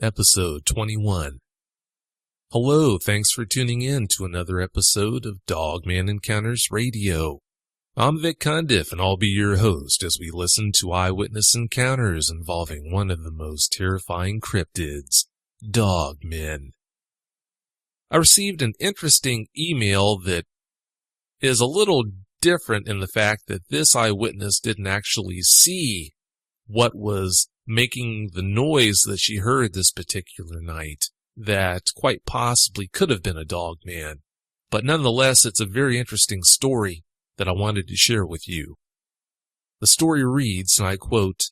episode 21. Hello, thanks for tuning in to another episode of Dogman Encounters Radio. I'm Vic Cundiff, and I'll be your host as we listen to eyewitness encounters involving one of the most terrifying cryptids, dogmen. I received an interesting email that is a little different in the fact that this eyewitness didn't actually see what was making the noise that she heard this particular night, that quite possibly could have been a dogman. But nonetheless, it's a very interesting story that I wanted to share with you. The story reads, and I quote,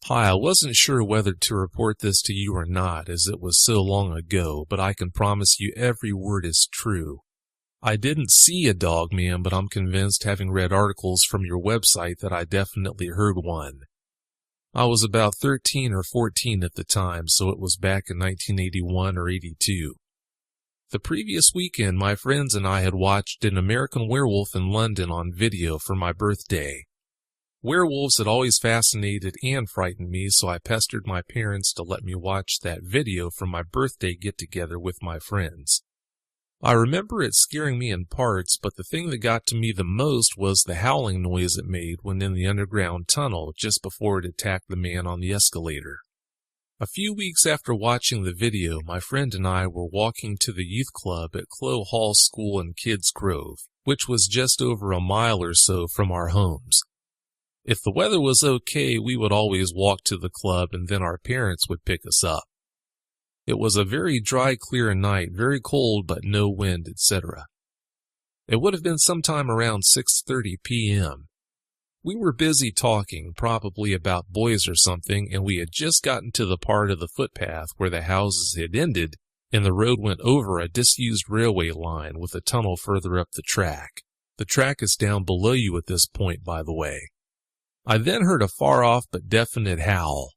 "Hi, I wasn't sure whether to report this to you or not, as it was so long ago, but I can promise you every word is true. I didn't see a dogman, but I'm convinced, having read articles from your website, that I definitely heard one. I was about 13 or 14 at the time, so it was back in 1981 or 82. The previous weekend, my friends and I had watched An American Werewolf in London on video for my birthday. Werewolves had always fascinated and frightened me, so I pestered my parents to let me watch that video for my birthday get-together with my friends. I remember it scaring me in parts, but the thing that got to me the most was the howling noise it made when in the underground tunnel just before it attacked the man on the escalator. A few weeks after watching the video, my friend and I were walking to the youth club at Clow Hall School in Kids Grove, which was just over a mile or so from our homes. If the weather was okay, we would always walk to the club and then our parents would pick us up. It was a very dry, clear night, very cold, but no wind, etc. It would have been sometime around 6:30 p.m. We were busy talking, probably about boys or something, and we had just gotten to the part of the footpath where the houses had ended, and the road went over a disused railway line with a tunnel further up the track. The track is down below you at this point, by the way. I then heard a far-off but definite howl.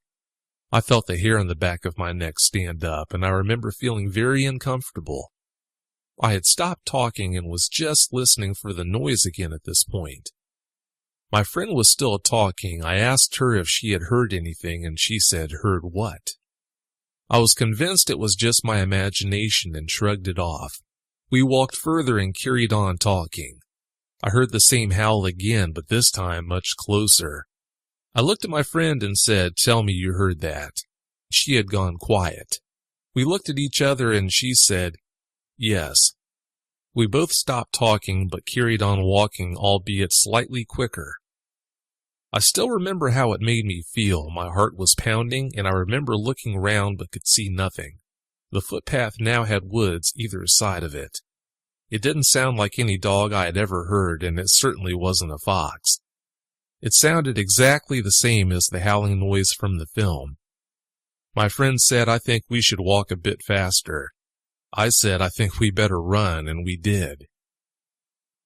I felt the hair on the back of my neck stand up, and I remember feeling very uncomfortable. I had stopped talking and was just listening for the noise again at this point. My friend was still talking. I asked her if she had heard anything, and she said, "Heard what?" I was convinced it was just my imagination and shrugged it off. We walked further and carried on talking. I heard the same howl again, but this time much closer. I looked at my friend and said, "Tell me you heard that." She had gone quiet. We looked at each other and she said, "Yes." We both stopped talking but carried on walking, albeit slightly quicker. I still remember how it made me feel. My heart was pounding, and I remember looking round but could see nothing. The footpath now had woods either side of it. It didn't sound like any dog I had ever heard, and it certainly wasn't a fox. It sounded exactly the same as the howling noise from the film. My friend said, "I think we should walk a bit faster." I said, "I think we better run," and we did.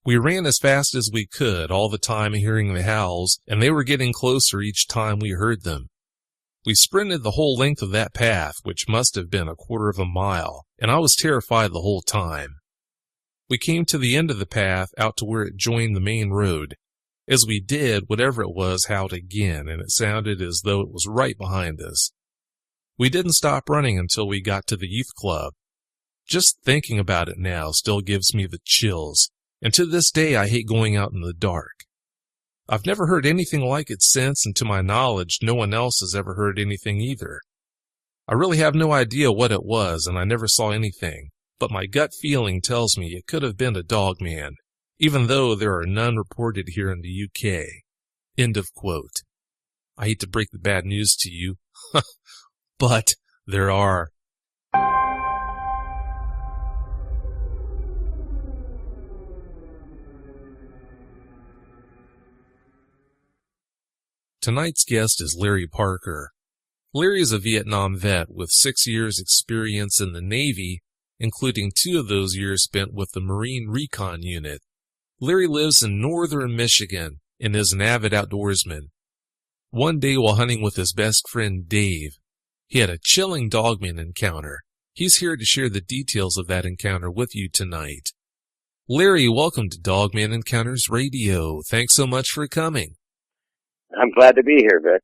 We ran as fast as we could, all the time hearing the howls, and they were getting closer each time we heard them. We sprinted the whole length of that path, which must have been a quarter of a mile, and I was terrified the whole time. We came to the end of the path, out to where it joined the main road. As we did, whatever it was howled again, and it sounded as though it was right behind us. We didn't stop running until we got to the youth club. Just thinking about it now still gives me the chills, and to this day I hate going out in the dark. I've never heard anything like it since, and to my knowledge, no one else has ever heard anything either. I really have no idea what it was, and I never saw anything, but my gut feeling tells me it could have been a dogman, even though there are none reported here in the UK. End of quote. I hate to break the bad news to you, but there are. Tonight's guest is Larry Parker. Larry is a Vietnam vet with 6 years' experience in the Navy, including 2 of those years spent with the Marine Recon Unit. Larry lives in northern Michigan and is an avid outdoorsman. One day while hunting with his best friend Dave, he had a chilling dogman encounter. He's here to share the details of that encounter with you tonight. Larry, welcome to Dogman Encounters Radio. Thanks so much for coming. I'm glad to be here, Vic.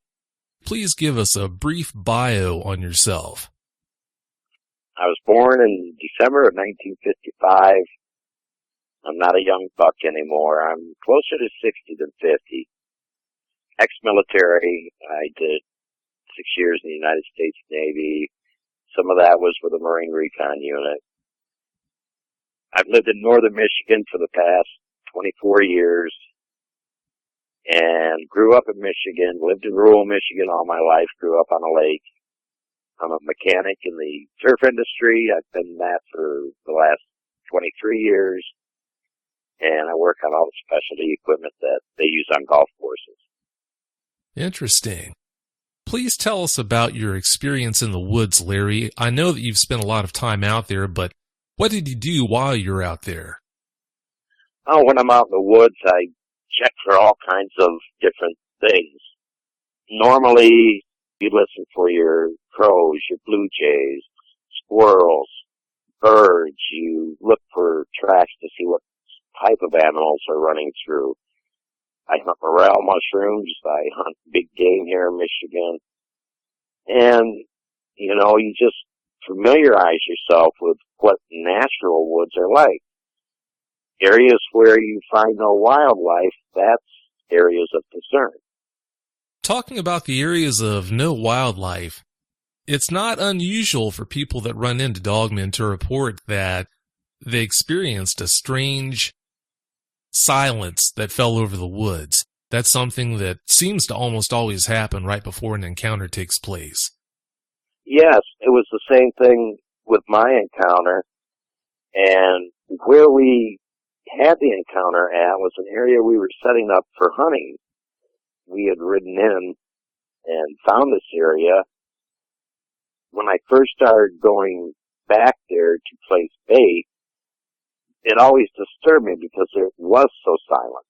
Please give us a brief bio on yourself. I was born in December of 1955. I'm not a young buck anymore. I'm closer to 60 than 50. Ex-military. I did 6 years in the United States Navy. Some of that was with the Marine Recon Unit. I've lived in northern Michigan for the past 24 years and grew up in Michigan, lived in rural Michigan all my life, grew up on a lake. I'm a mechanic in the surf industry. I've been that for the last 23 years, and I work on all the specialty equipment that they use on golf courses. Interesting. Please tell us about your experience in the woods, Larry. I know that you've spent a lot of time out there, but what did you do while you were out there? Oh, when I'm out in the woods, I check for all kinds of different things. Normally, you listen for your crows, your blue jays, squirrels, birds. You look for tracks to see what type of animals are running through. I hunt morel mushrooms. I hunt big game here in Michigan. And, you just familiarize yourself with what natural woods are like. Areas where you find no wildlife, that's areas of concern. Talking about the areas of no wildlife, it's not unusual for people that run into dogmen to report that they experienced a strange silence that fell over the woods. That's something that seems to almost always happen right before an encounter takes place. Yes, it was the same thing with my encounter. And where we had the encounter at was an area we were setting up for hunting. We had ridden in and found this area. When I first started going back there to place bait, it always disturbed me because it was so silent.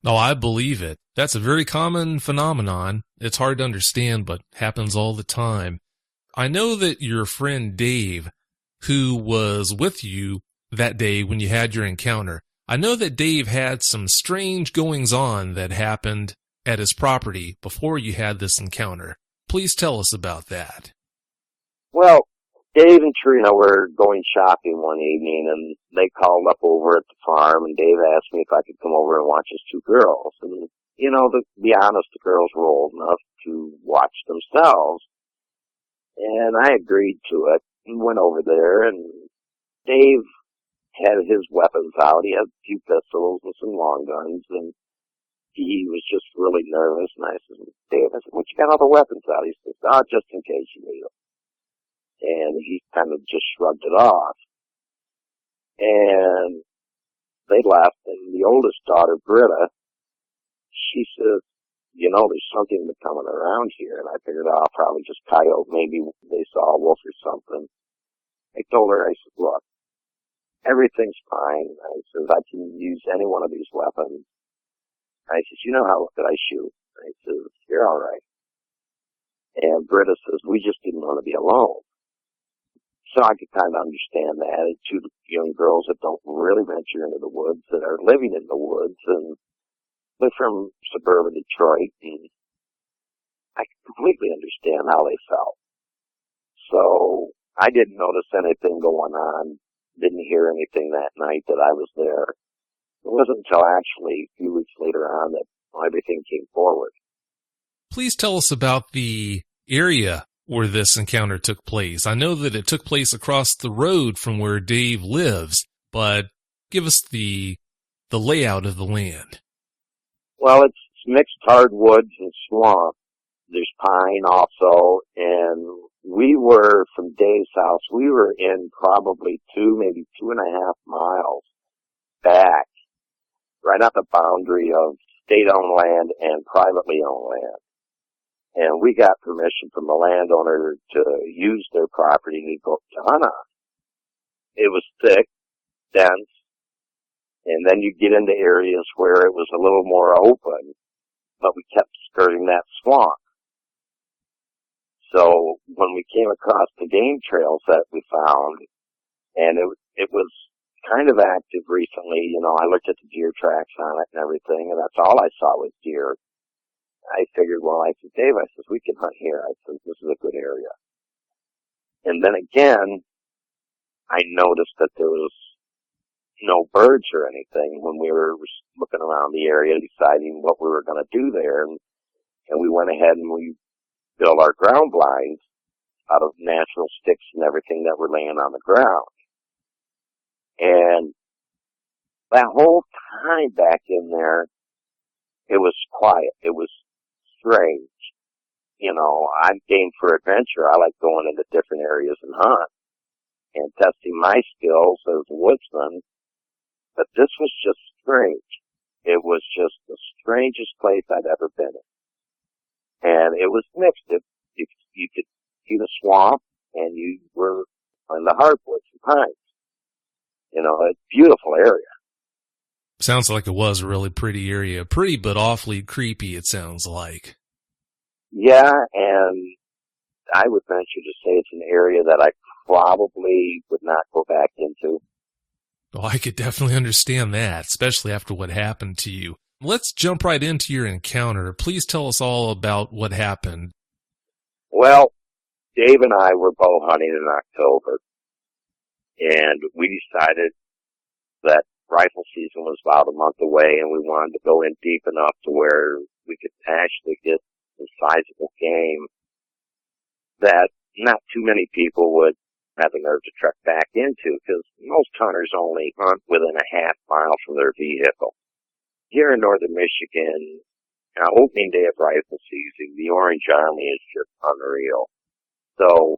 Oh, I believe it. That's a very common phenomenon. It's hard to understand, but happens all the time. I know that your friend Dave, who was with you that day when you had your encounter, I know that Dave had some strange goings-on that happened at his property before you had this encounter. Please tell us about that. Well, Dave and Trina were going shopping one evening, and they called up over at the farm, and Dave asked me if I could come over and watch his two girls. And, to be honest, the girls were old enough to watch themselves. And I agreed to it and went over there, and Dave had his weapons out. He had a few pistols and some long guns, and he was just really nervous. And I said, Dave, what you got all the weapons out? He says, just in case you need them. And he kind of just shrugged it off. And they left, and the oldest daughter, Britta, she said, there's something coming around here. And I figured, probably just coyote. Maybe they saw a wolf or something. I told her, I said, look, everything's fine. I said, I can use any one of these weapons. I said, how could I shoot? I said, you're all right. And Britta says, we just didn't want to be alone. So I could kind of understand that. Two young girls that don't really venture into the woods, that are living in the woods, and they're from suburban Detroit, and I could completely understand how they felt. So I didn't notice anything going on, didn't hear anything that night that I was there. It wasn't until actually a few weeks later on that everything came forward. Please tell us about the area where this encounter took place. I know that it took place across the road from where Dave lives, but give us the layout of the land. Well, it's mixed hardwoods and swamp. There's pine also, and we were, from Dave's house, we were in probably 2, maybe 2.5 miles back, right at the boundary of state-owned land and privately owned land. And we got permission from the landowner to use their property to go to hunt on. It was thick, dense, and then you get into areas where it was a little more open, but we kept skirting that swamp. So when we came across the game trails that we found, and it was kind of active recently, I looked at the deer tracks on it and everything, and that's all I saw was deer. I figured, I said, Dave, I said, we can hunt here. I said, this is a good area. And then again, I noticed that there was no birds or anything when we were looking around the area, deciding what we were going to do there. And we went ahead and we built our ground blinds out of natural sticks and everything that were laying on the ground. And that whole time back in there, it was quiet. It was strange. You know, I'm game for adventure. I like going into different areas and hunt and testing my skills as a woodsman. But this was just strange. It was just the strangest place I'd ever been in. And it was mixed. You could see the swamp, and you were on the hardwoods and pines. You know, a beautiful area. Sounds like it was a really pretty area. Pretty, but awfully creepy, it sounds like. Yeah, and I would venture to say it's an area that I probably would not go back into. Oh, I could definitely understand that, especially after what happened to you. Let's jump right into your encounter. Please tell us all about what happened. Well, Dave and I were bow hunting in October, and we decided that rifle season was about a month away, and we wanted to go in deep enough to where we could actually get some sizable game that not too many people would have the nerve to trek back into, because most hunters only hunt within a half mile from their vehicle. Here in northern Michigan, opening day of rifle season, the Orange Army is just unreal. So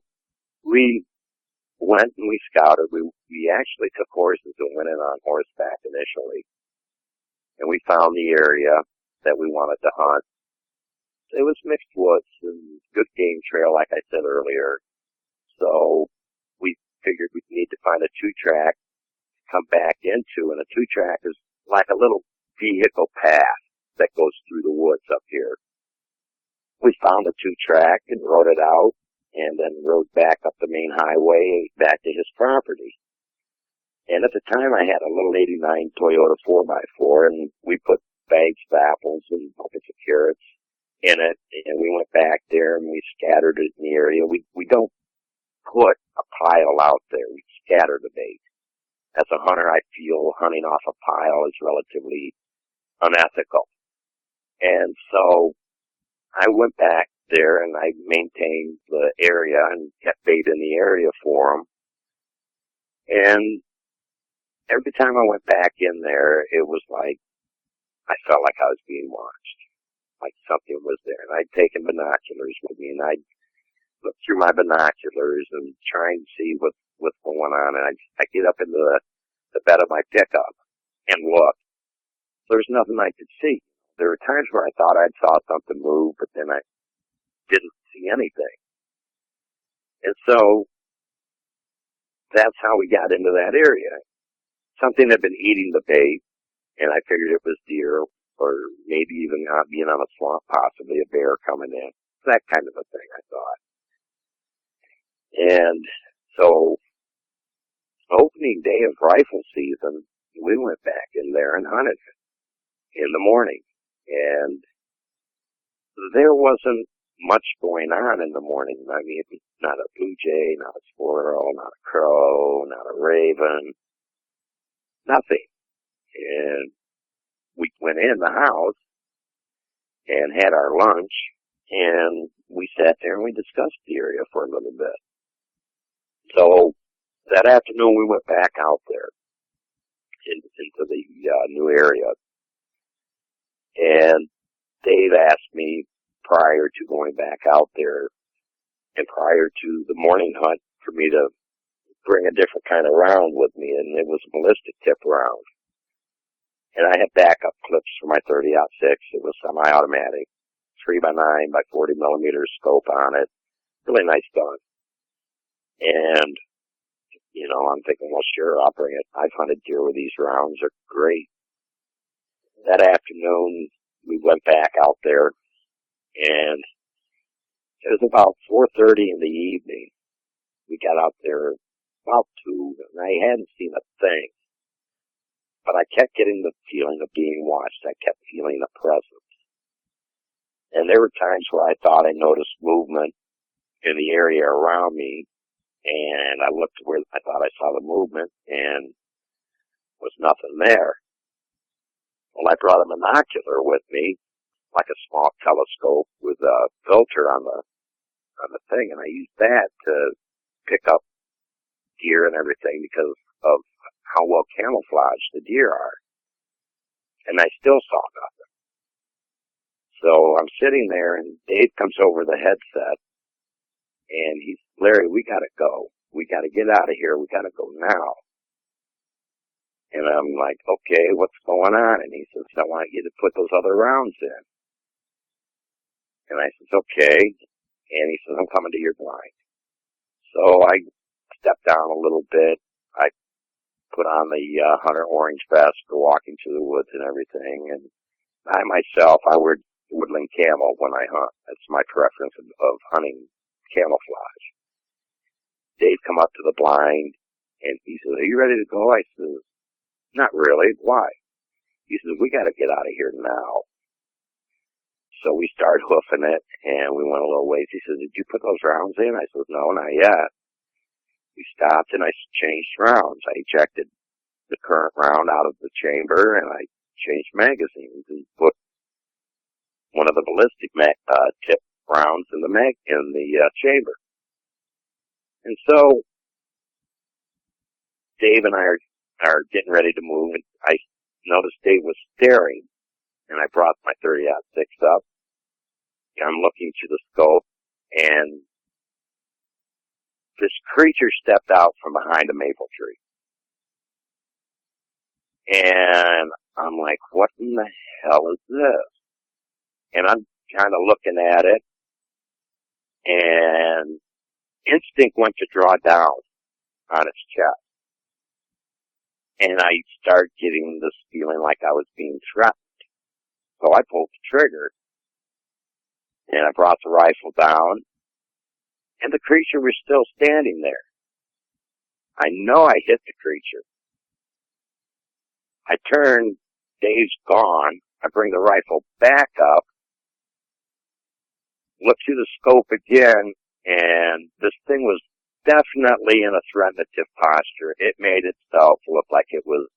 we went and we scouted. We actually took horses and went in on horseback initially. And we found the area that we wanted to hunt. It was mixed woods and good game trail, like I said earlier. So we figured we'd need to find a two-track to come back into, and a two-track is like a little vehicle path that goes through the woods up here. We found a two-track and rode it out, and then rode back up the main highway back to his property. And at the time, I had a little 89 Toyota 4x4, and we put bags of apples and buckets of carrots in it, and we went back there and we scattered it in the area. We don't put a pile out there. We scatter the bait. As a hunter, I feel hunting off a pile is relatively unethical. And so I went back there and I maintained the area and kept bait in the area for them. And every time I went back in there, it was like I felt like I was being watched, like something was there. And I'd taken binoculars with me, and I'd look through my binoculars and try and see what's going on. And I'd get up into the bed of my pickup and look. There's nothing I could see. There were times where I thought I saw something move, but then I didn't see anything. And so that's how we got into that area. Something had been eating the bait, and I figured it was deer, or maybe even not being on a swamp, possibly a bear coming in. That kind of a thing, I thought. And so, opening day of rifle season, we went back in there and hunted in the morning. And there wasn't much going on in the morning. I mean, not a blue jay, not a squirrel, not a crow, not a raven, nothing. And we went in the house and had our lunch, and we sat there and we discussed the area for a little bit. So that afternoon we went back out there into the new area. And Dave asked me prior to going back out there and prior to the morning hunt for me to bring a different kind of round with me, and it was a ballistic tip round. And I had backup clips for my 30-06. It was semi-automatic, 3x9 by 40 millimeter scope on it. Really nice gun. And, you know, I'm thinking, well, sure, I'll bring it. I've hunted deer with these rounds. They're great. That afternoon, we went back out there, and it was about 4:30 in the evening. We got out there about 2, and I hadn't seen a thing. But I kept getting the feeling of being watched. I kept feeling a presence. And there were times where I thought I noticed movement in the area around me, and I looked where I thought I saw the movement, and was nothing there. Well, I brought a binocular with me, like a small telescope with a filter on the thing, and I used that to pick up deer and everything because of how well camouflaged the deer are. And I still saw nothing. So I'm sitting there, and Dave comes over the headset, and he's, Larry, we gotta go. We gotta get out of here. We gotta go now. And I'm like, okay, what's going on? And he says, I want you to put those other rounds in. And I says, okay. And he says, I'm coming to your blind. So I stepped down a little bit. I put on the hunter orange vest for walking through the woods and everything. And I myself, I wear woodland camo when I hunt. That's my preference of hunting camouflage. Dave come up to the blind, and he says, are you ready to go? I says, not really. Why? He says, we got to get out of here now. So we started hoofing it, and we went a little ways. He says, did you put those rounds in? I said, no, not yet. We stopped, and I changed rounds. I ejected the current round out of the chamber, and I changed magazines and put one of the ballistic tip rounds in the chamber. And so Dave and I are getting ready to move, and I noticed Dave was staring, and I brought my 30-06 up. I'm looking through the scope, and this creature stepped out from behind a maple tree. And I'm like, what in the hell is this? And I'm kind of looking at it, and instinct went to draw down on its chest. And I started getting this feeling like I was being threatened. So I pulled the trigger, and I brought the rifle down, and the creature was still standing there. I know I hit the creature. I turn, Dave's gone. I bring the rifle back up, look through the scope again, and this thing was definitely in a threatenative posture. It made itself look like it was,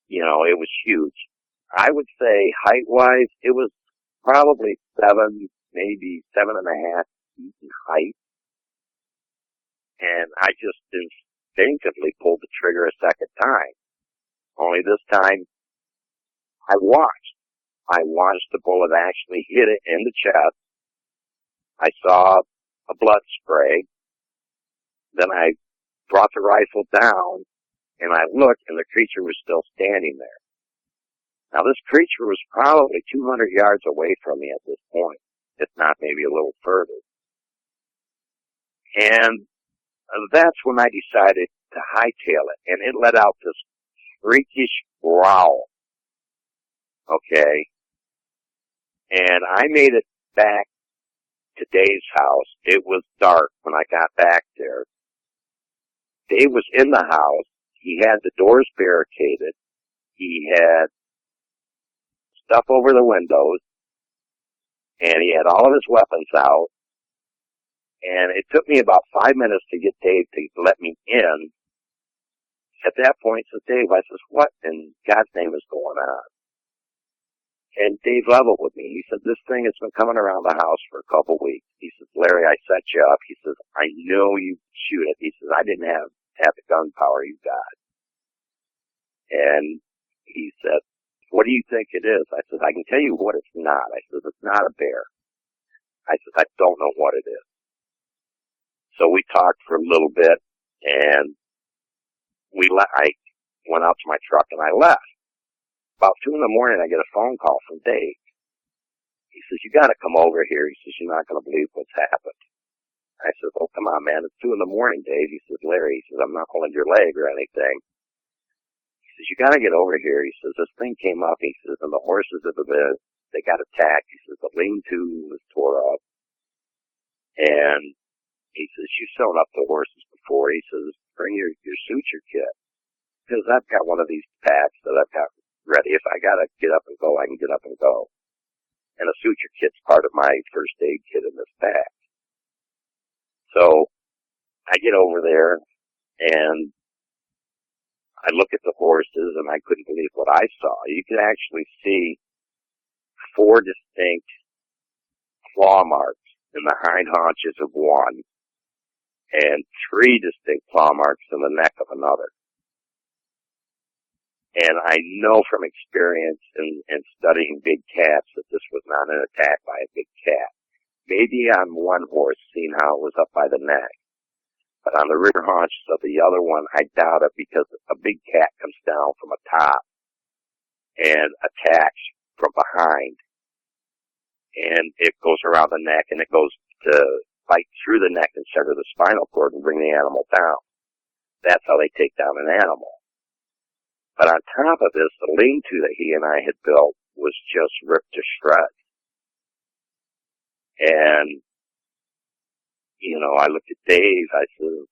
it was huge. I would say height-wise, it was probably 7, maybe 7.5 feet in height. And I just instinctively pulled the trigger a second time. Only this time, I watched the bullet actually hit it in the chest. I saw a blood spray. Then I brought the rifle down, and I looked, and the creature was still standing there. Now, this creature was probably 200 yards away from me at this point, if not maybe a little further. And that's when I decided to hightail it, and it let out this freakish growl. Okay? And I made it back to Dave's house. It was dark when I got back there. Dave was in the house. He had the doors barricaded. He had stuff over the windows. And he had all of his weapons out. And it took me about 5 minutes to get Dave to let me in. At that point, I said, Dave, I says, what in God's name is going on? And Dave leveled with me. He said, this thing has been coming around the house for a couple weeks. He says, Larry, I set you up. He says, I know you shoot it. He says, I didn't have the gunpowder you got. And he said, what do you think it is? I said, I can tell you what it's not. I said, it's not a bear. I said, I don't know what it is. So we talked for a little bit, and I went out to my truck, and I left. About 2 in the morning, I get a phone call from Dave. He says, you got to come over here. He says, you're not going to believe what's happened. I said, oh, come on, man. It's 2 in the morning, Dave. He says, Larry, he says, I'm not pulling your leg or anything. He says, you got to get over here. He says, this thing came up. He says, and the horses they got attacked. He says, the lean-to was tore up. And he says, you've sewn up the horses before. He says, bring your suture kit. Because I've got one of these packs that I've got ready. If I got to get up and go, I can get up and go. And a suture kit's part of my first aid kit in this pack. So I get over there, and I look at the horses, and I couldn't believe what I saw. You could actually see 4 distinct claw marks in the hind haunches of one, and 3 distinct claw marks in the neck of another. And I know from experience and studying big cats that this was not an attack by a big cat. Maybe on one horse, seeing how it was up by the neck. But on the rear haunches of the other one, I doubt it, because a big cat comes down from a top and attacks from behind. And it goes around the neck, and it goes to bite through the neck and sever the spinal cord and bring the animal down. That's how they take down an animal. But on top of this, the lean-to that he and I had built was just ripped to shreds. And, you know, I looked at Dave. I said,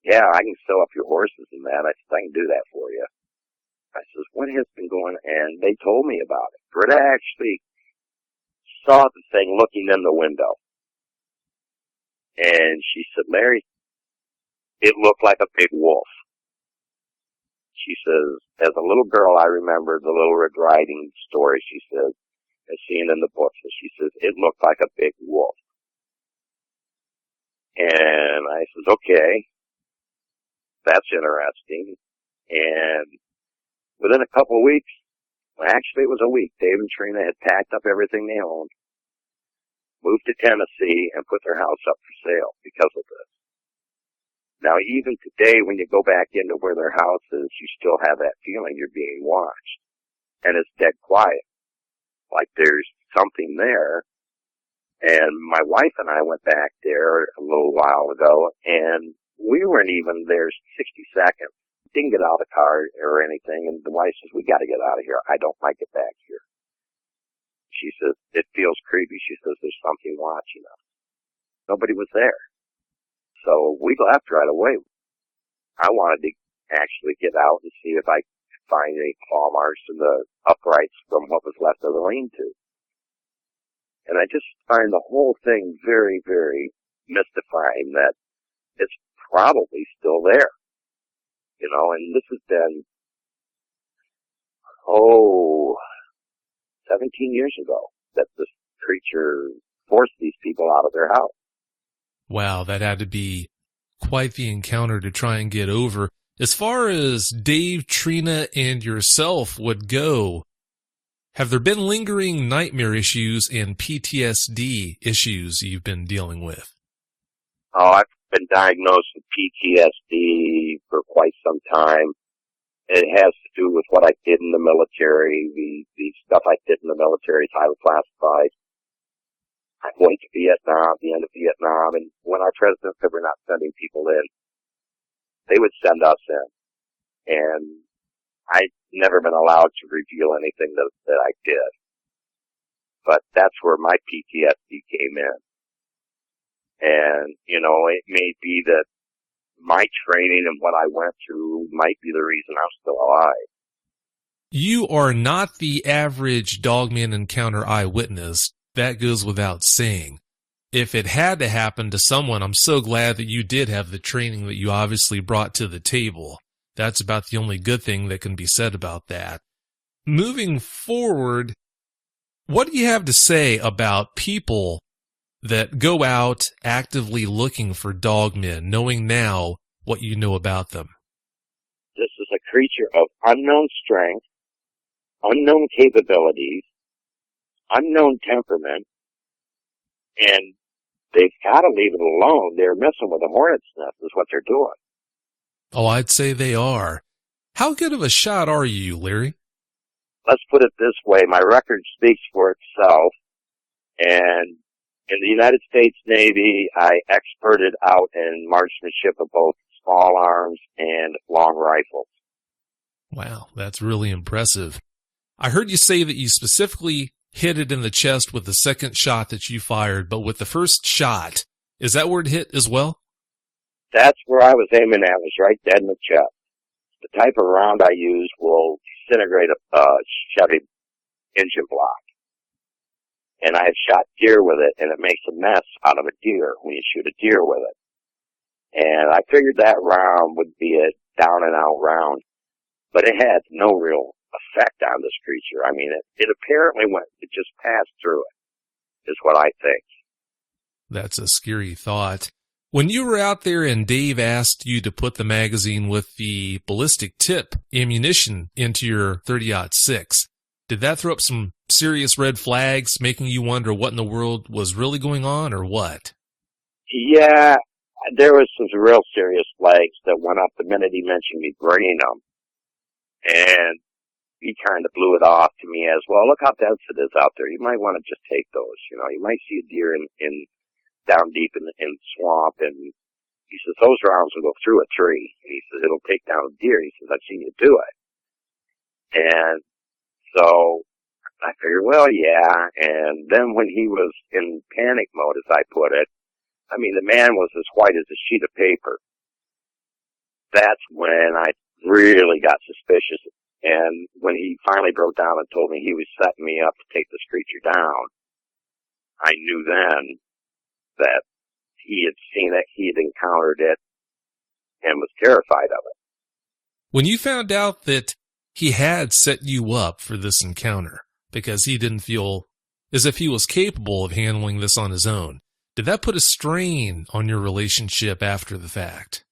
yeah, I can sew up your horses and that. I said, I can do that for you. I said, what has been going on? And they told me about it. Britta actually saw the thing looking in the window. And she said, Larry, it looked like a big wolf. She says, as a little girl, I remember the Little Red Riding story, she says, and seeing in the books. And she says, it looked like a big wolf. And I says, okay, that's interesting. And within a couple of weeks, well, actually it was a week, Dave and Trina had packed up everything they owned, moved to Tennessee, and put their house up for sale because of this. Now, even today, when you go back into where their house is, you still have that feeling you're being watched. And it's dead quiet. Like there's something there. And my wife and I went back there a little while ago, and we weren't even there 60 seconds. Didn't get out of the car or anything, and the wife says, we got to get out of here. I don't like it back here. She says, it feels creepy. She says, there's something watching us. Nobody was there. So we left right away. I wanted to actually get out and see if I could find any claw marks in the uprights from what was left of the lean-to. And I just find the whole thing very, very mystifying that it's probably still there. You know, and this has been, 17 years ago that this creature forced these people out of their house. Wow, that had to be quite the encounter to try and get over. As far as Dave, Trina, and yourself would go, have there been lingering nightmare issues and PTSD issues you've been dealing with? Oh, I've been diagnosed with PTSD for quite some time. It has to do with what I did in the military. The stuff I did in the military is highly classified. I went to Vietnam, the end of Vietnam, and when our president said we're not sending people in, they would send us in. And I'd never been allowed to reveal anything that I did. But that's where my PTSD came in. And, you know, it may be that my training and what I went through might be the reason I'm still alive. You are not the average Dogman encounter eyewitness. That goes without saying. If it had to happen to someone, I'm so glad that you did have the training that you obviously brought to the table. That's about the only good thing that can be said about that. Moving forward, what do you have to say about people that go out actively looking for dogmen, knowing now what you know about them? This is a creature of unknown strength, unknown capabilities, unknown temperament, and they've got to leave it alone. They're messing with a hornet's nest is what they're doing. Oh, I'd say they are. How good of a shot are you, Larry? Let's put it this way. My record speaks for itself, and in the United States Navy, I experted out in marksmanship of both small arms and long rifles. Wow, that's really impressive. I heard you say that you specifically hit it in the chest with the second shot that you fired, but with the first shot, is that where it hit as well? That's where I was aiming at, was right dead in the chest. The type of round I use will disintegrate a Chevy engine block. And I had shot deer with it, and it makes a mess out of a deer when you shoot a deer with it. And I figured that round would be a down-and-out round, but it had no real effect on this creature. I mean, it apparently it just passed through it, is what I think. That's a scary thought. When you were out there and Dave asked you to put the magazine with the ballistic tip ammunition into your 30-06, did that throw up some serious red flags, making you wonder what in the world was really going on, or what? Yeah, there was some real serious flags that went up the minute he mentioned me bringing them. And he kind of blew it off to me as, well, look how dense it is out there. You might want to just take those. You know, you might see a deer in down deep in the swamp, and he says, those rounds will go through a tree. And he says, it'll take down a deer. He says, I've seen you do it. And so I figured, well, yeah. And then when he was in panic mode, as I put it, I mean, the man was as white as a sheet of paper. That's when I really got suspicious. And when he finally broke down and told me he was setting me up to take this creature down, I knew then that he had seen it, he had encountered it, and was terrified of it. When you found out that he had set you up for this encounter because he didn't feel as if he was capable of handling this on his own, did that put a strain on your relationship after the fact?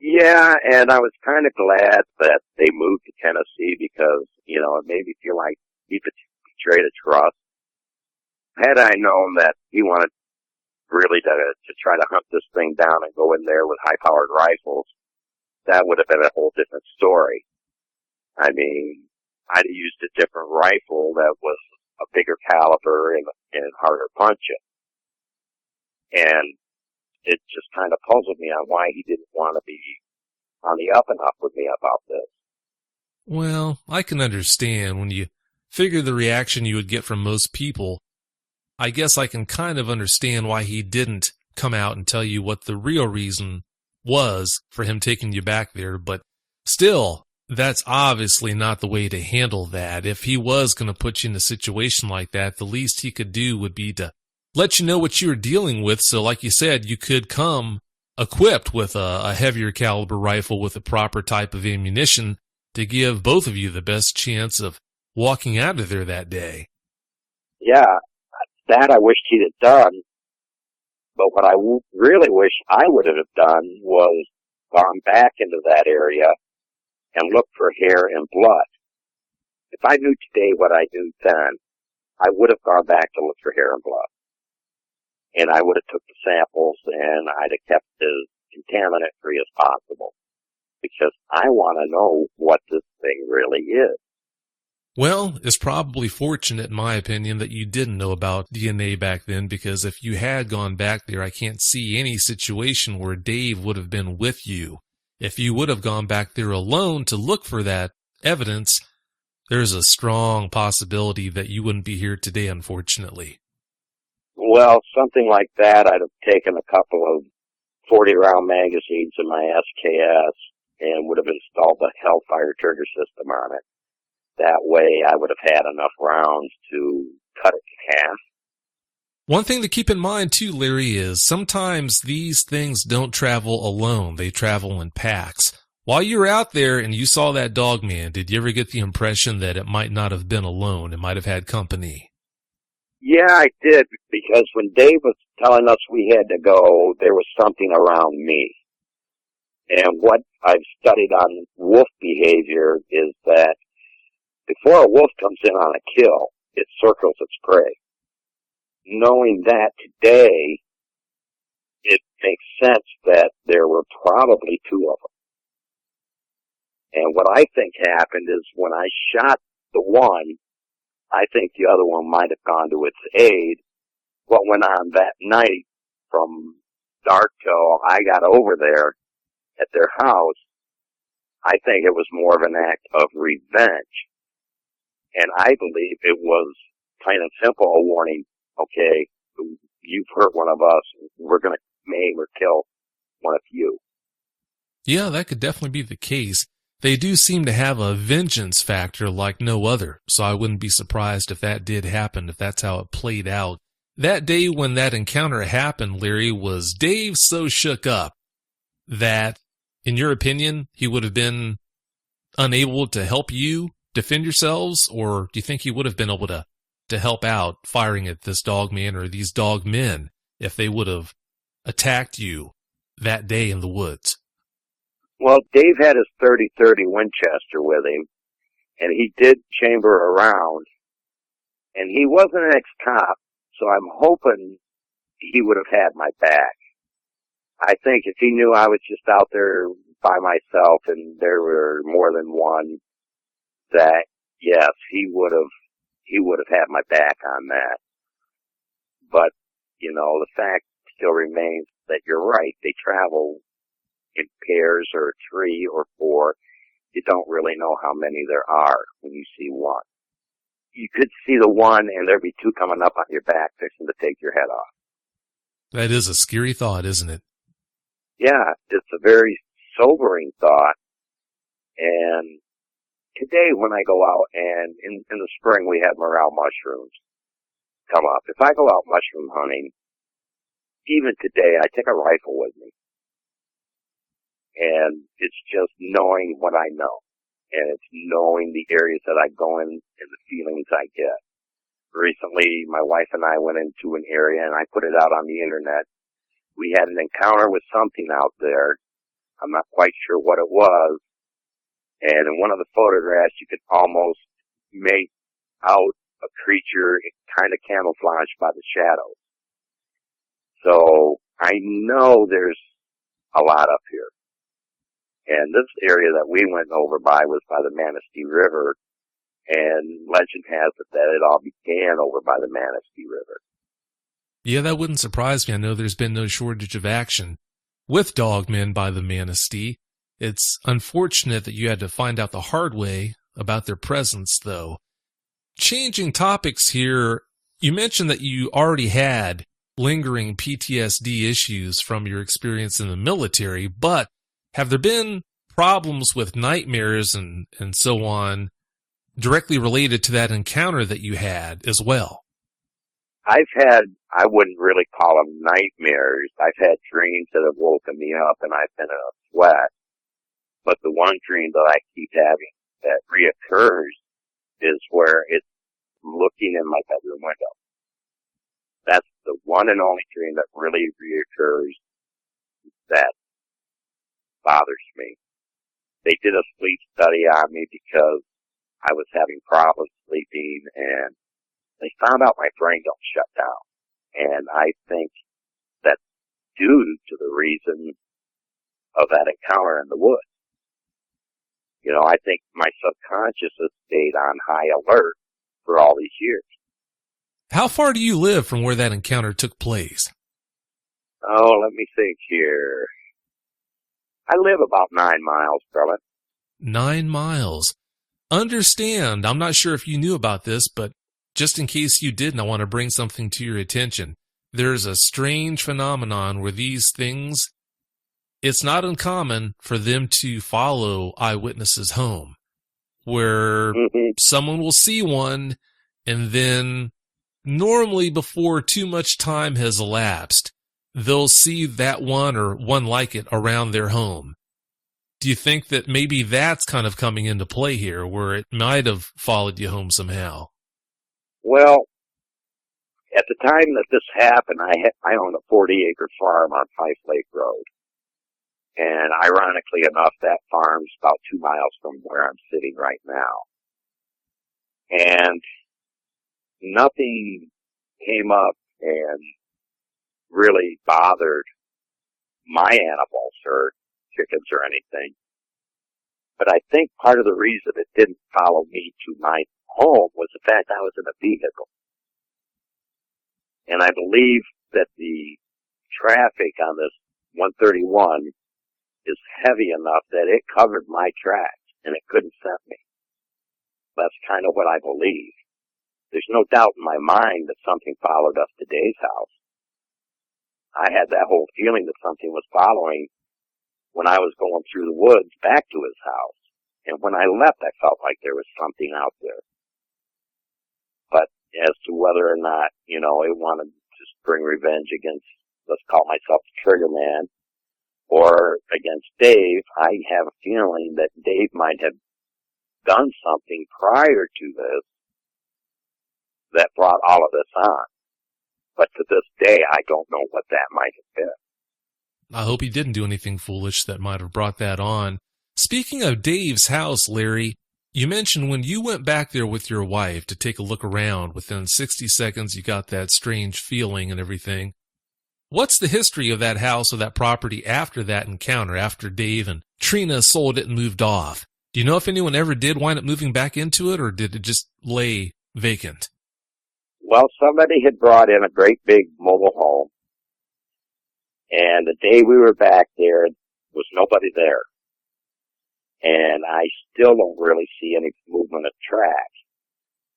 Yeah, and I was kind of glad that they moved to Tennessee because, you know, it made me feel like he betrayed a trust. Had I known that he wanted really to try to hunt this thing down and go in there with high-powered rifles, that would have been a whole different story. I mean, I'd have used a different rifle that was a bigger caliber and harder punching. And it just kind of puzzled me on why he didn't want to be on the up and up with me about this. Well, I can understand when you figure the reaction you would get from most people. I guess I can kind of understand why he didn't come out and tell you what the real reason was for him taking you back there, but still, that's obviously not the way to handle that. If he was going to put you in a situation like that, the least he could do would be to let you know what you were dealing with, so like you said, you could come equipped with a heavier caliber rifle with a proper type of ammunition to give both of you the best chance of walking out of there that day. Yeah. That I wished he'd have done, but what I really wish I would have done was gone back into that area and looked for hair and blood. If I knew today what I knew then, I would have gone back to look for hair and blood. And I would have took the samples and I'd have kept it as contaminant-free as possible. Because I want to know what this thing really is. Well, it's probably fortunate, in my opinion, that you didn't know about DNA back then, because if you had gone back there, I can't see any situation where Dave would have been with you. If you would have gone back there alone to look for that evidence, there's a strong possibility that you wouldn't be here today, unfortunately. Well, something like that, I'd have taken a couple of 40-round magazines in my SKS and would have installed the Hellfire trigger system on it. That way I would have had enough rounds to cut it in half. One thing to keep in mind too, Larry, is sometimes these things don't travel alone. They travel in packs. While you were out there and you saw that Dogman, did you ever get the impression that it might not have been alone? It might have had company. Yeah, I did, because when Dave was telling us we had to go, there was something around me. And what I've studied on wolf behavior is that before a wolf comes in on a kill, it circles its prey. Knowing that today, it makes sense that there were probably two of them. And what I think happened is when I shot the one, I think the other one might have gone to its aid. What went on that night from dark till I got over there at their house, I think it was more of an act of revenge. And I believe it was plain and simple a warning, okay, you've hurt one of us, we're going to maim or kill one of you. Yeah, that could definitely be the case. They do seem to have a vengeance factor like no other, so I wouldn't be surprised if that did happen, if that's how it played out. That day when that encounter happened, Larry, was Dave so shook up that, in your opinion, he would have been unable to help you defend yourselves, or do you think he would have been able to help out firing at this dogman or these dogmen if they would have attacked you that day in the woods? Well, Dave had his 30-30 Winchester with him, and he did chamber around, and he wasn't an ex-cop, so I'm hoping he would have had my back. I think if he knew I was just out there by myself and there were more than one, that yes, he would have had my back on that. But, you know, the fact still remains that you're right. They travel in pairs or 3 or 4. You don't really know how many there are when you see one. You could see the one and there'd be 2 coming up on your back fixing to take your head off. That is a scary thought, isn't it? Yeah, it's a very sobering thought. And today when I go out, and in the spring we have morel mushrooms come up. If I go out mushroom hunting, even today, I take a rifle with me. And it's just knowing what I know. And it's knowing the areas that I go in and the feelings I get. Recently, my wife and I went into an area and I put it out on the internet. We had an encounter with something out there. I'm not quite sure what it was. And in one of the photographs, you could almost make out a creature kind of camouflaged by the shadows. So I know there's a lot up here. And this area that we went over by was by the Manistee River. And legend has it that it all began over by the Manistee River. Yeah, that wouldn't surprise me. I know there's been no shortage of action with dogmen by the Manistee. It's unfortunate that you had to find out the hard way about their presence, though. Changing topics here, you mentioned that you already had lingering PTSD issues from your experience in the military, but have there been problems with nightmares and so on directly related to that encounter that you had as well? I wouldn't really call them nightmares. I've had dreams that have woken me up and I've been in a sweat. But the one dream that I keep having that reoccurs is where it's looking in my bedroom window. That's the one and only dream that really reoccurs that bothers me. They did a sleep study on me because I was having problems sleeping, and they found out my brain don't shut down. And I think that's due to the reason of that encounter in the woods. You know, I think my subconscious has stayed on high alert for all these years. How far do you live from where that encounter took place? Oh, let me think here. I live about 9 miles from it. 9 miles. Understand, I'm not sure if you knew about this, but just in case you didn't, I want to bring something to your attention. There's a strange phenomenon where these things, it's not uncommon for them to follow eyewitnesses home, where someone will see one, and then normally before too much time has elapsed, they'll see that one or one like it around their home. Do you think that maybe that's kind of coming into play here, where it might have followed you home somehow? Well, at the time that this happened, I own a 40-acre farm on Fife Lake Road. And ironically enough, that farm's about 2 miles from where I'm sitting right now. And nothing came up and really bothered my animals or chickens or anything. But I think part of the reason it didn't follow me to my home was the fact I was in a vehicle. And I believe that the traffic on this 131 is heavy enough that it covered my tracks and it couldn't scent me. That's kind of what I believe. There's no doubt in my mind that something followed us to Dave's house. I had that whole feeling that something was following when I was going through the woods back to his house. And when I left, I felt like there was something out there. But as to whether or not, you know, it wanted to bring revenge against, let's call myself the trigger man, or against Dave, I have a feeling that Dave might have done something prior to this that brought all of this on. But to this day, I don't know what that might have been. I hope he didn't do anything foolish that might have brought that on. Speaking of Dave's house, Larry, you mentioned when you went back there with your wife to take a look around, within 60 seconds you got that strange feeling and everything. What's the history of that house or that property after that encounter, after Dave and Trina sold it and moved off? Do you know if anyone ever did wind up moving back into it, or did it just lay vacant? Well, somebody had brought in a great big mobile home, and the day we were back there was nobody there. And I still don't really see any movement of track.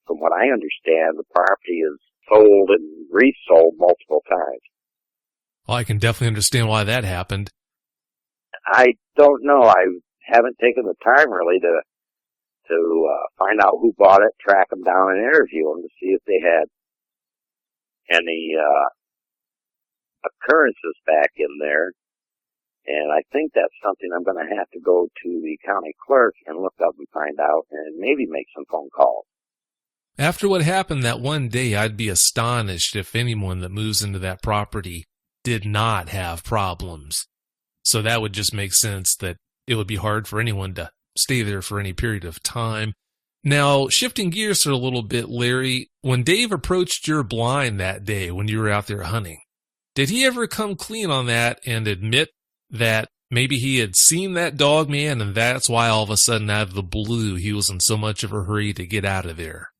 From what I understand, the property is sold and resold multiple times. Well, I can definitely understand why that happened. I don't know. I haven't taken the time really to find out who bought it, track them down, and interview them to see if they had any occurrences back in there. And I think that's something I'm going to have to go to the county clerk and look up and find out, and maybe make some phone calls. After what happened that one day, I'd be astonished if anyone that moves into that property did not have problems. So that would just make sense that it would be hard for anyone to stay there for any period of time. Now, shifting gears for a little bit, Larry, when Dave approached your blind that day when you were out there hunting, did he ever come clean on that and admit that maybe he had seen that Dogman and that's why all of a sudden out of the blue he was in so much of a hurry to get out of there?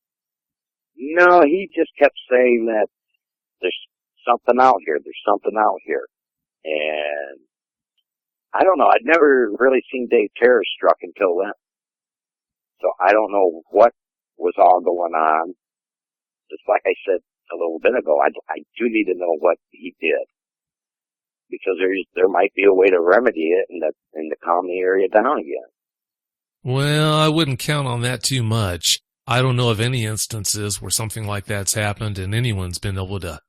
No, he just kept saying that there's something out here, there's something out here. And I don't know, I'd never really seen Dave terror-struck until then. So I don't know what was all going on. Just like I said a little bit ago, I do need to know what he did. Because there might be a way to remedy it and to calm the area down again. Well, I wouldn't count on that too much. I don't know of any instances where something like that's happened and anyone's been able to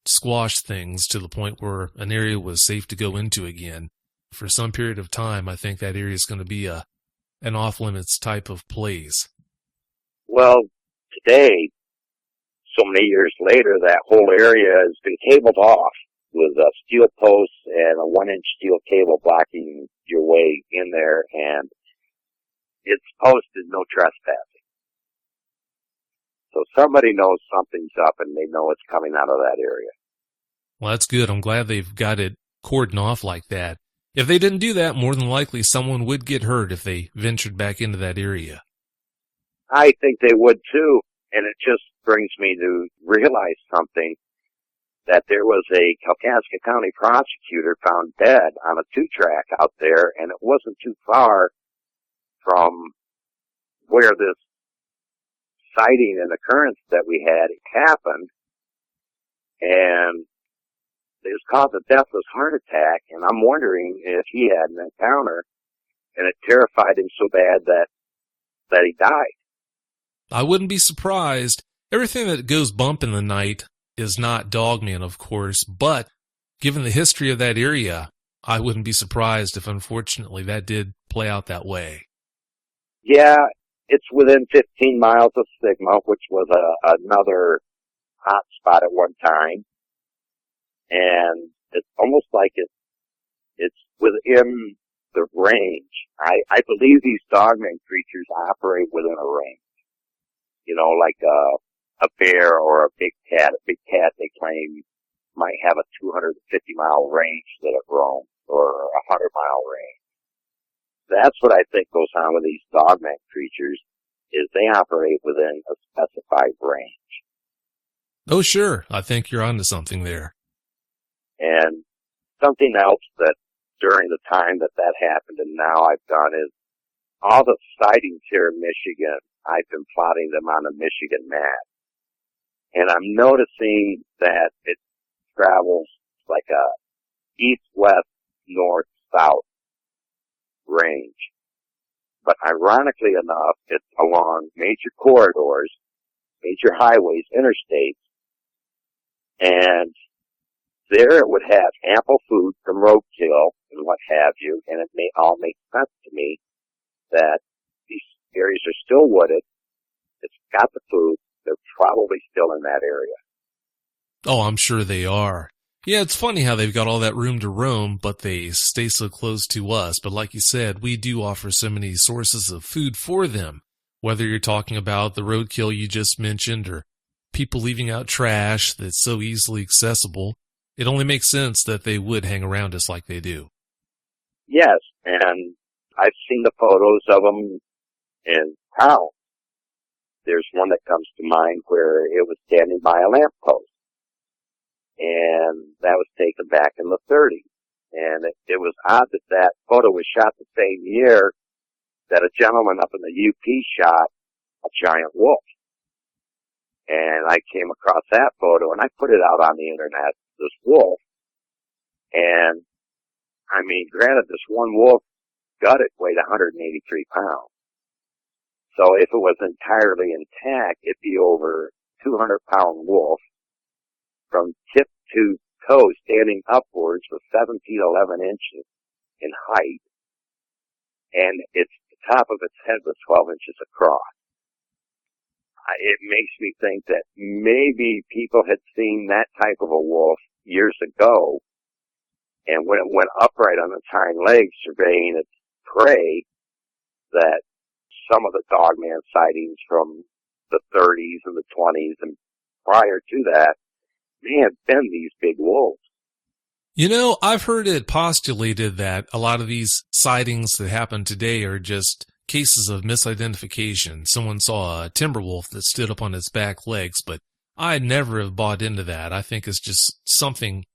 squash things to the point where an area was safe to go into again. For some period of time, I think that area is going to be an off-limits type of place. Well, today, so many years later, that whole area has been cabled off with steel posts and a 1-inch steel cable blocking your way in there, and it's posted no trespassing. So somebody knows something's up and they know it's coming out of that area. Well, that's good. I'm glad they've got it cordoned off like that. If they didn't do that, more than likely someone would get hurt if they ventured back into that area. I think they would too, and it just brings me to realize something, that there was a Kalkaska County prosecutor found dead on a 2-track out there, and it wasn't too far from where this sighting and occurrence that we had happened, and his cause of death was heart attack, and I'm wondering if he had an encounter and it terrified him so bad that he died. I wouldn't be surprised. Everything that goes bump in the night is not Dogman, of course, but given the history of that area, I wouldn't be surprised if unfortunately that did play out that way. Yeah, it's within 15 miles of Sigma, which was another hot spot at one time. And it's almost like it's within the range. I believe these Dogman creatures operate within a range. You know, like a bear or a big cat. A big cat, they claim, might have a 250-mile range that it roams, or a 100-mile range. That's what I think goes on with these Dogman creatures, is they operate within a specified range. Oh, sure. I think you're onto something there. And something else that during the time that happened and now I've done is all the sightings here in Michigan, I've been plotting them on a Michigan map. And I'm noticing that it travels like a east-west, north-south range. But ironically enough, it's along major corridors, major highways, interstates, and There it would have ample food from roadkill and what have you, and it may all make sense to me that these areas are still wooded. It's got the food. They're probably still in that area. Oh, I'm sure they are. Yeah, it's funny how they've got all that room to roam, but they stay so close to us. But like you said, we do offer so many sources of food for them, whether you're talking about the roadkill you just mentioned or people leaving out trash that's so easily accessible. It only makes sense that they would hang around us like they do. Yes, and I've seen the photos of them in town. There's one that comes to mind where it was standing by a lamppost. And that was taken back in the 30s. And it was odd that that photo was shot the same year that a gentleman up in the UP shot a giant wolf. And I came across that photo and I put it out on the internet, this wolf. And, I mean, granted, this one wolf gutted weighed 183 pounds. So if it was entirely intact, it'd be over 200-pound wolf from tip to toe, standing upwards with 7 feet 11 inches in height. And the top of its head was 12 inches across. It makes me think that maybe people had seen that type of a wolf years ago, and when it went upright on its hind legs surveying its prey, that some of the Dogman sightings from the 30s and the 20s and prior to that may have been these big wolves. You know, I've heard it postulated that a lot of these sightings that happen today are just cases of misidentification. Someone saw a timber wolf that stood up on its back legs, but I never have bought into that. I think it's just something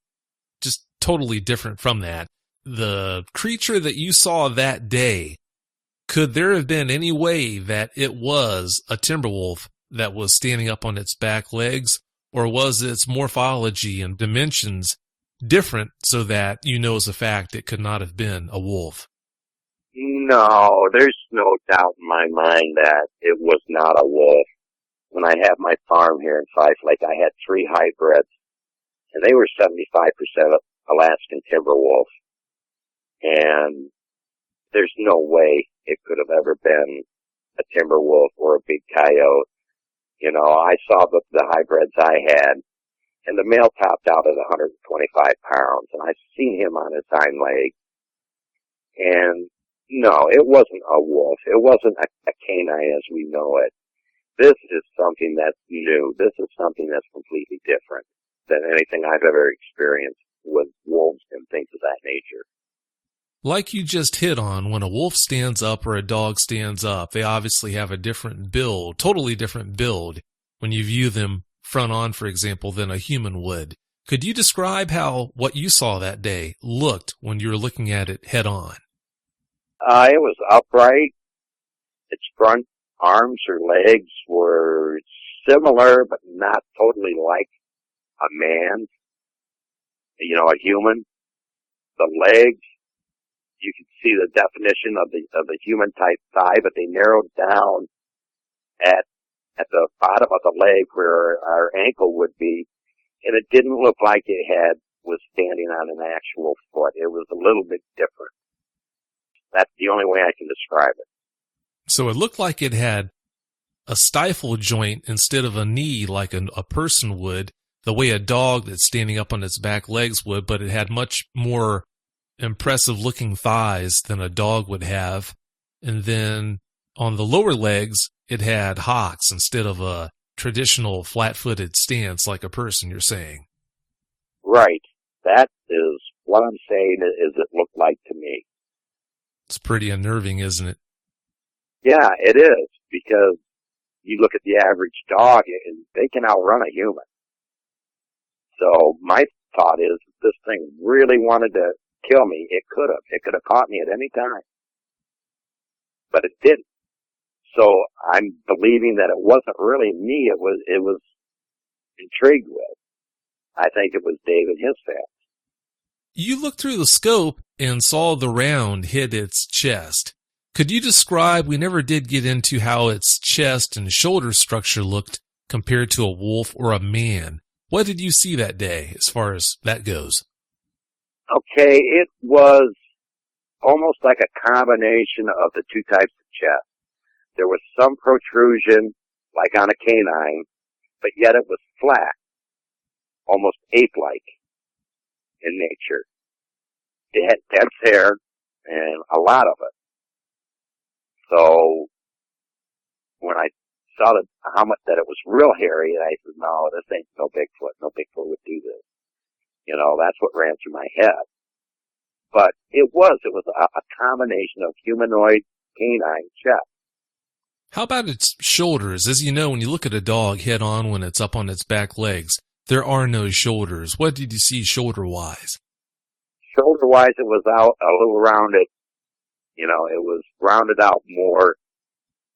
just totally different from that. The creature that you saw that day, could there have been any way that it was a timber wolf that was standing up on its back legs, or was its morphology and dimensions different so that you know as a fact it could not have been a wolf? No, there's no doubt in my mind that it was not a wolf. When I had my farm here in Fife Lake, I had 3 hybrids, and they were 75% Alaskan timber wolf. And there's no way it could have ever been a timber wolf or a big coyote. You know, I saw the hybrids I had, and the male topped out at 125 pounds, and I've seen him on his hind leg. And no, it wasn't a wolf. It wasn't a canine as we know it. This is something that's new. This is something that's completely different than anything I've ever experienced with wolves and things of that nature. Like you just hit on, when a wolf stands up or a dog stands up, they obviously have a different build, totally different build, when you view them front on, for example, than a human would. Could you describe how what you saw that day looked when you were looking at it head on? It was upright. Its front arms or legs were similar, but not totally like a man, you know, a human. The legs, you could see the definition of the human type thigh, but they narrowed down at the bottom of the leg where our ankle would be, and it didn't look like it was standing on an actual foot. It was a little bit different. That's the only way I can describe it. So it looked like it had a stifle joint instead of a knee like a person would, the way a dog that's standing up on its back legs would, but it had much more impressive looking thighs than a dog would have. And then on the lower legs, it had hocks instead of a traditional flat-footed stance like a person, you're saying. Right. That is what I'm saying is it looked like to me. It's pretty unnerving, isn't it? Yeah, it is, because you look at the average dog and they can outrun a human. So my thought is, if this thing really wanted to kill me, it could have. It could have caught me at any time. But it didn't. So I'm believing that it wasn't really me it was intrigued with. I think it was Dave and his family. You looked through the scope and saw the round hit its chest. Could you describe, we never did get into how its chest and shoulder structure looked compared to a wolf or a man, What did you see that day as far as that goes? Okay, it was almost like a combination of the two types of chest. There was some protrusion, like on a canine, but yet it was flat, almost ape-like in nature. It had dense hair and a lot of it. So when I saw how much that it was real hairy, I said, no, this ain't no Bigfoot. No Bigfoot would do this. You know, that's what ran through my head. But it was a combination of humanoid canine chest. How about its shoulders? As you know, when you look at a dog head on when it's up on its back legs, there are no shoulders. What did you see shoulder-wise? Shoulder-wise, it was out a little rounded. You know, it was rounded out more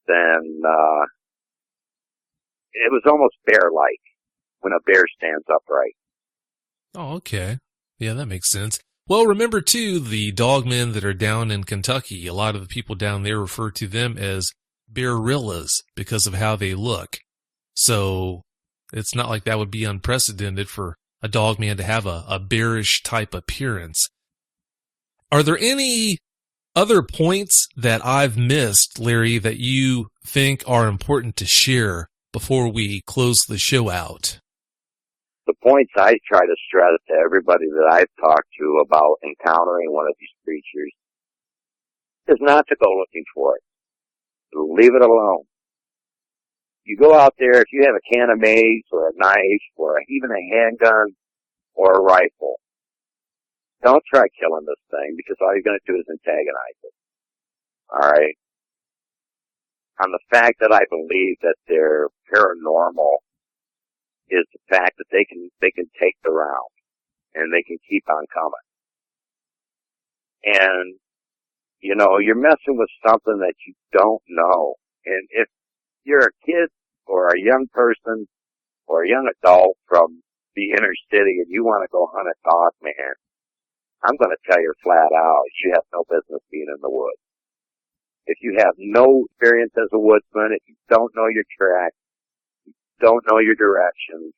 than, it was almost bear-like when a bear stands upright. Oh, okay. Yeah, that makes sense. Well, remember, too, the dogmen that are down in Kentucky, a lot of the people down there refer to them as bearillas because of how they look. So it's not like that would be unprecedented for a dogman to have a bearish type appearance. Are there any other points that I've missed, Larry, that you think are important to share before we close the show out? The points I try to stress to everybody that I've talked to about encountering one of these creatures is not to go looking for it. Leave it alone. You go out there, if you have a can of mace or a knife or even a handgun or a rifle, don't try killing this thing because all you're going to do is antagonize it. All right? On the fact that I believe that they're paranormal is the fact that they can take the round and they can keep on coming. And, you know, you're messing with something that you don't know. And if you're a kid or a young person or a young adult from the inner city and you want to go hunt a dog, man, I'm going to tell you flat out, you have no business being in the woods. If you have no experience as a woodsman, if you don't know your tracks, don't know your directions,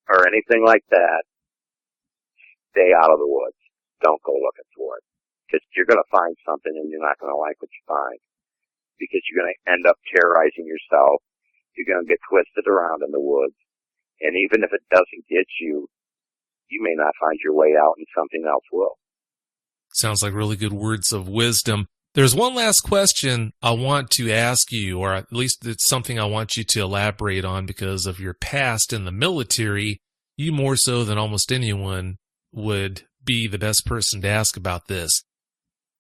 or anything like that, stay out of the woods. Don't go looking for it. Because you're going to find something and you're not going to like what you find. Because you're going to end up terrorizing yourself. You're going to get twisted around in the woods. And even if it doesn't get you, you may not find your way out and something else will. Sounds like really good words of wisdom. There's one last question I want to ask you, or at least it's something I want you to elaborate on because of your past in the military. You more so than almost anyone would be the best person to ask about this.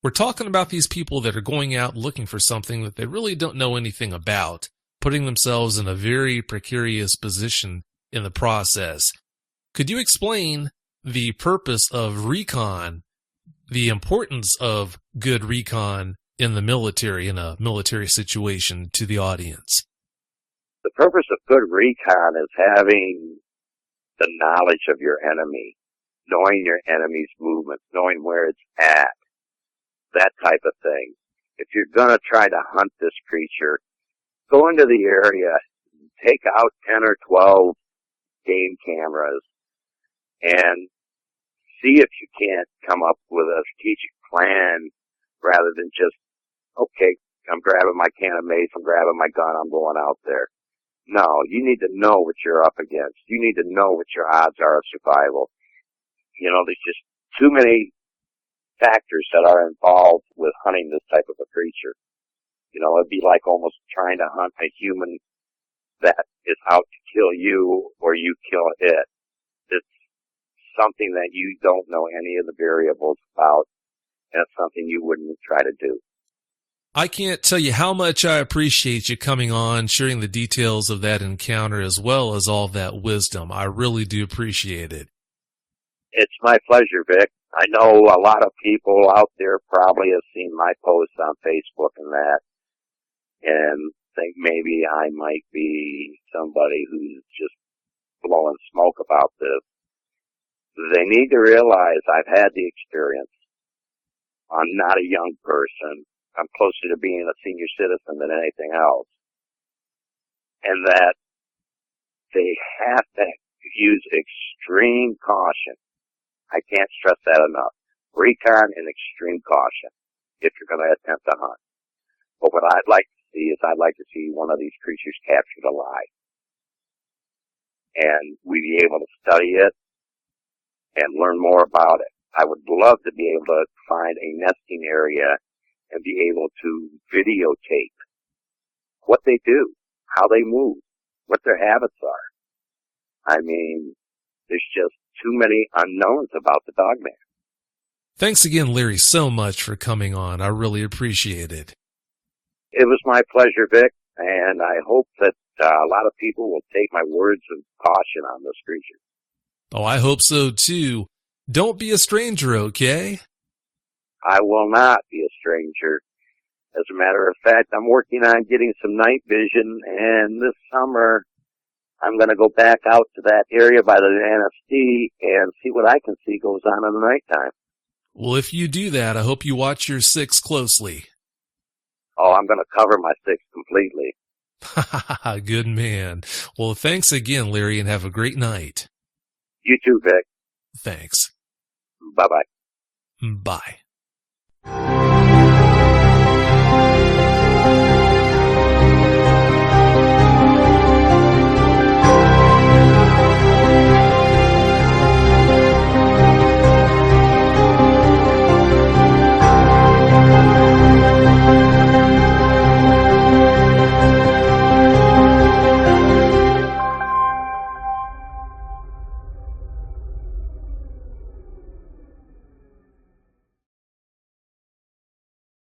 We're talking about these people that are going out looking for something that they really don't know anything about, putting themselves in a very precarious position in the process. Could you explain the purpose of recon, the importance of good recon in the military, in a military situation, to the audience? The purpose of good recon is having the knowledge of your enemy, knowing your enemy's movements, knowing where it's at, that type of thing. If you're going to try to hunt this creature, go into the area, take out 10 or 12 game cameras, and see if you can't come up with a strategic plan rather than just, okay, I'm grabbing my can of mace, I'm grabbing my gun, I'm going out there. No, you need to know what you're up against. You need to know what your odds are of survival. You know, there's just too many factors that are involved with hunting this type of a creature. You know, it'd be like almost trying to hunt a human that is out to kill you or you kill it. It's something that you don't know any of the variables about, and it's something you wouldn't try to do. I can't tell you how much I appreciate you coming on, sharing the details of that encounter as well as all that wisdom. I really do appreciate it. It's my pleasure, Vic. I know a lot of people out there probably have seen my posts on Facebook and that, and think maybe I might be somebody who's just blowing smoke about this. They need to realize I've had the experience. I'm not a young person. I'm closer to being a senior citizen than anything else. And that they have to use extreme caution. I can't stress that enough. Recon and extreme caution if you're going to attempt to hunt. But what I'd like to see is I'd like to see one of these creatures captured alive. And we'd be able to study it and learn more about it. I would love to be able to find a nesting area and be able to videotape what they do, how they move, what their habits are. I mean, there's just too many unknowns about the Dogman. Thanks again, Larry, so much for coming on. I really appreciate it. It was my pleasure, Vic, and I hope that a lot of people will take my words of caution on this creature. Oh, I hope so, too. Don't be a stranger, okay? I will not be a stranger. As a matter of fact, I'm working on getting some night vision, and this summer I'm going to go back out to that area by the NFC and see what I can see goes on in the nighttime. Well, if you do that, I hope you watch your 6 closely. Oh, I'm going to cover my 6 completely. Good man. Well, thanks again, Larry, and have a great night. You too, Vic. Thanks. Bye-bye. Bye.